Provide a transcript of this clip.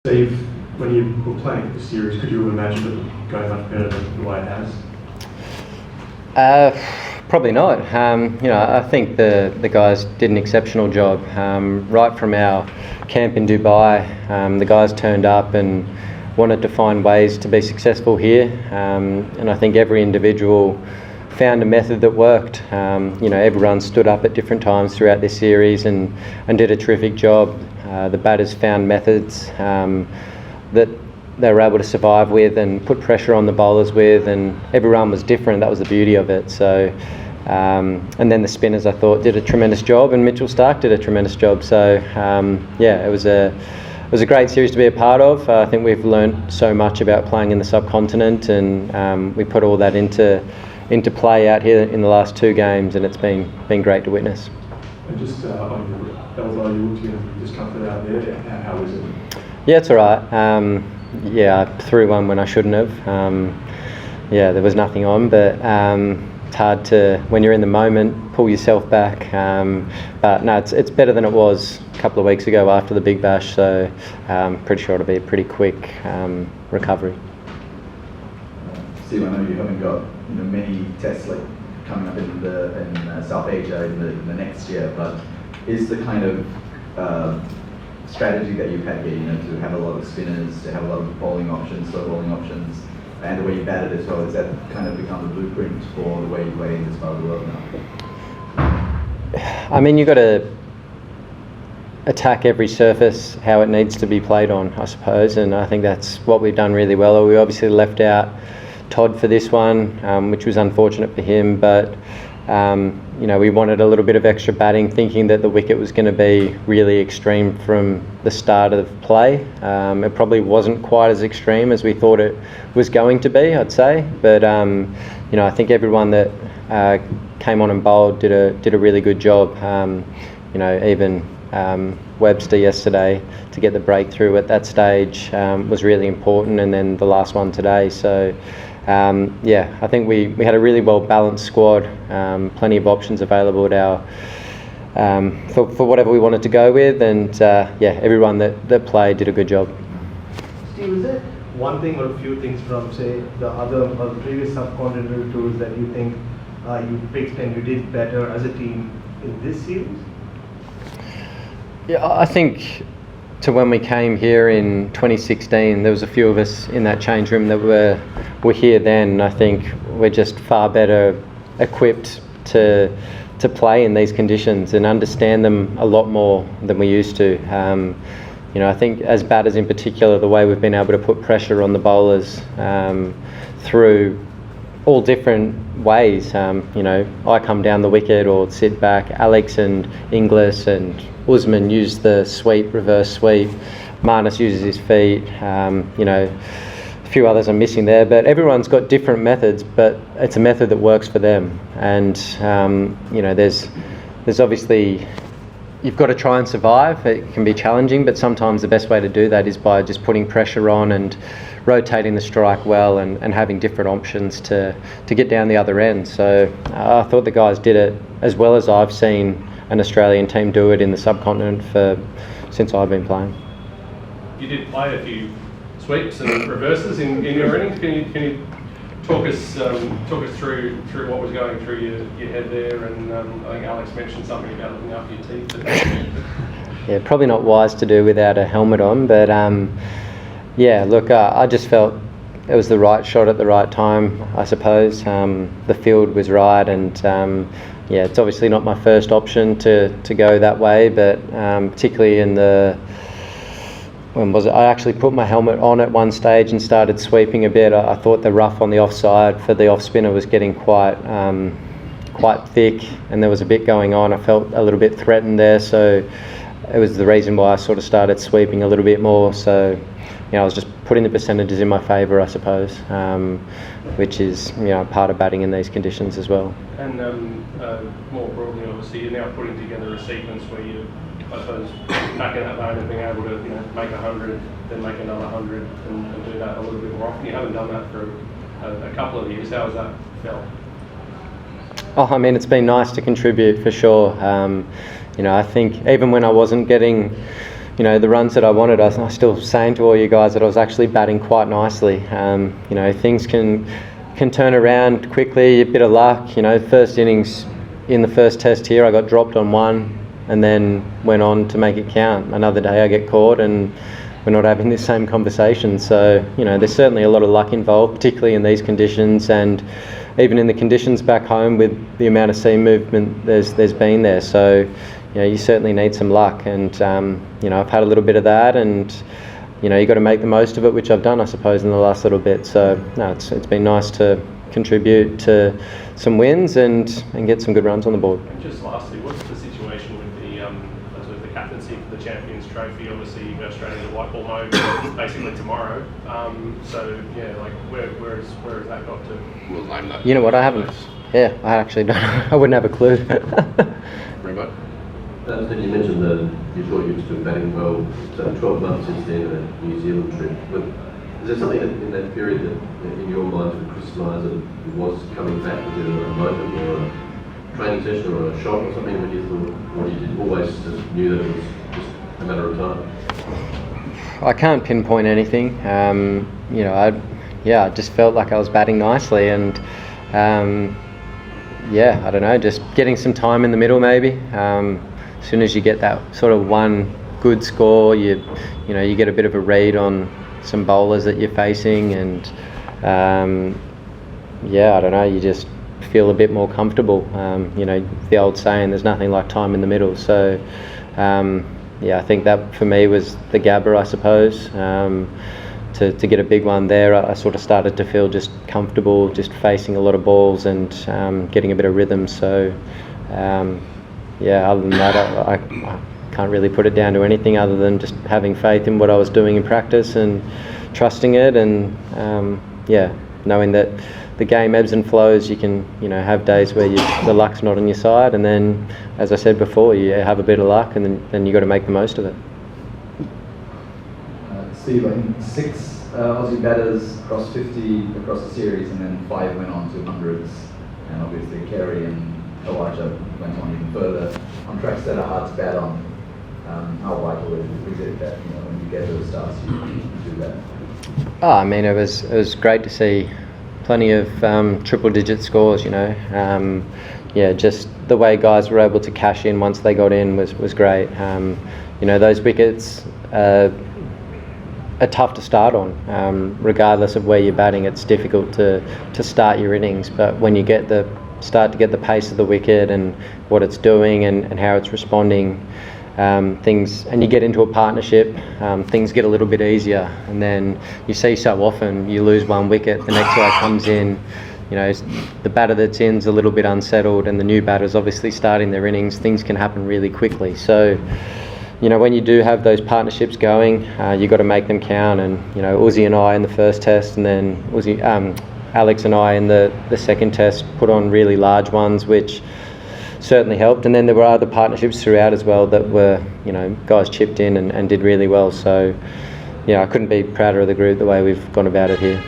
Steve, when you were playing the series, could you have imagined it going much better than the way it has? Probably not. I think the guys did an exceptional job. Right from our camp in Dubai, the guys turned up and wanted to find ways to be successful here. And I think every individual found a method that worked. Everyone stood up at different times throughout this series and did a terrific job. The batters found methods that they were able to survive with and put pressure on the bowlers with, and everyone was different. That was the beauty of it. So, and then the spinners, I thought, did a tremendous job, and Mitchell Starc did a tremendous job. So, it was a great series to be a part of. I think we've learned so much about playing in the subcontinent, and we put all that into play out here in the last two games, and it's been great to witness. And just on your discomfort out there, how is it? Yeah, it's all right. I threw one when I shouldn't have. There was nothing on, but it's hard to, when you're in the moment, pull yourself back. But no, it's better than it was a couple of weeks ago after the Big Bash, so pretty sure it'll be a pretty quick recovery. Steve, I know you haven't got many tests coming up in South Asia in the next year, but is the kind of strategy that you've had here, to have a lot of spinners, to have a lot of bowling options, slow bowling options, and the way you batted as well, has that kind of become the blueprint for the way you play in this part of the world now? I mean, you've got to attack every surface how it needs to be played on, I suppose, and I think that's what we've done really well. We obviously left out Todd for this one, which was unfortunate for him, but we wanted a little bit of extra batting, thinking that the wicket was going to be really extreme from the start of play. It probably wasn't quite as extreme as we thought it was going to be, I'd say. But I think everyone that came on and bowled did a really good job. Even Webster yesterday to get the breakthrough at that stage was really important, and then the last one today. So. I think we had a really well balanced squad, plenty of options available at our for whatever we wanted to go with, and everyone that played did a good job. Steve, is there one thing or a few things from, say, the other or the previous subcontinental tours that you think you picked and you did better as a team in this series? Yeah, I think to when we came here in 2016, there was a few of us in that change room that were here then. I think we're just far better equipped to play in these conditions and understand them a lot more than we used to. I think as batters in particular, the way we've been able to put pressure on the bowlers through all different ways. I come down the wicket or sit back. Alex and Inglis and Usman use the sweep, reverse sweep. Marnus uses his feet. A few others are missing there, but everyone's got different methods, but it's a method that works for them. And there's obviously, you've got to try and survive. It can be challenging, but sometimes the best way to do that is by just putting pressure on and rotating the strike well and having different options to get down the other end. So I thought the guys did it as well as I've seen an Australian team do it in the subcontinent since I've been playing. You did play a few sweeps and reverses in your innings. Can you talk us through what was going through your head there? And I think Alex mentioned something about looking after your teeth. Yeah, probably not wise to do without a helmet on, but I just felt it was the right shot at the right time, I suppose. The field was right, and it's obviously not my first option to go that way, but particularly in when was it? I actually put my helmet on at one stage and started sweeping a bit. I thought the rough on the offside for the off spinner was getting quite thick, and there was a bit going on. I felt a little bit threatened there, so it was the reason why I sort of started sweeping a little bit more. So I was just putting the percentages in my favour, I suppose, which is part of batting in these conditions as well. And more broadly, obviously, you're now putting together a sequence where you, I suppose, back in that vein of being able to make 100, then make another 100, and do that a little bit more often. You haven't done that for a couple of years. How has that felt? Oh, I mean, it's been nice to contribute for sure. I think even when I wasn't getting the runs that I wanted, I was still saying to all you guys that I was actually batting quite nicely. Things can turn around quickly, a bit of luck. First innings in the first test here, I got dropped on one and then went on to make it count. Another day I get caught and we're not having this same conversation. So, there's certainly a lot of luck involved, particularly in these conditions, and even in the conditions back home with the amount of sea movement there's been there. So, you certainly need some luck, and I've had a little bit of that, and you got to make the most of it, which I've done, I suppose, in the last little bit. So no, it's been nice to contribute to some wins and get some good runs on the board. And just lastly, what's the situation with the captaincy for the Champions Trophy? Obviously, Australia's a white ball mode basically tomorrow. Where has that got to? We'll name that. You know what? I haven't. Yeah, I actually don't. I wouldn't have a clue. Very much. Then you mentioned that you thought you were still batting well, so 12 months since the end of the New Zealand trip. But is there something in that period that in your mind would crystallise that it was coming back? Was it a moment or a training session or a shot or something when you thought, or you did always just knew that it was just a matter of time? I can't pinpoint anything. I just felt like I was batting nicely, and I don't know, just getting some time in the middle maybe. As soon as you get that sort of one good score, you get a bit of a read on some bowlers that you're facing, and I don't know, you just feel a bit more comfortable. The old saying, there's nothing like time in the middle. So I think that for me was the Gabba, I suppose. To get a big one there, I sort of started to feel just comfortable, just facing a lot of balls and getting a bit of rhythm. So other than that, I can't really put it down to anything other than just having faith in what I was doing in practice and trusting it, and knowing that the game ebbs and flows. You can have days where the luck's not on your side, and then, as I said before, you have a bit of luck, and then you got to make the most of it. Steve, I think 6 Aussie batters crossed 50 across the series, and then 5 went on to hundreds, and obviously Kerry and Elijah went on even further on tracks that are hard to bat on. How vital is it that when you get those starts you do that? It was great to see plenty of triple-digit scores. Just the way guys were able to cash in once they got in was great. Those wickets are tough to start on. Regardless of where you're batting, it's difficult to start your innings, but when you start to get the pace of the wicket and what it's doing and how it's responding, and you get into a partnership, things get a little bit easier. And then you see so often you lose one wicket, the next guy comes in, the batter that's in's a little bit unsettled, and the new batter's obviously starting their innings. Things can happen really quickly. So when you do have those partnerships going, you've got to make them count. And Uzi and I in the first test, and then Alex and I in the second test put on really large ones, which certainly helped. And then there were other partnerships throughout as well that were, guys chipped in and did really well. So I couldn't be prouder of the group the way we've gone about it here.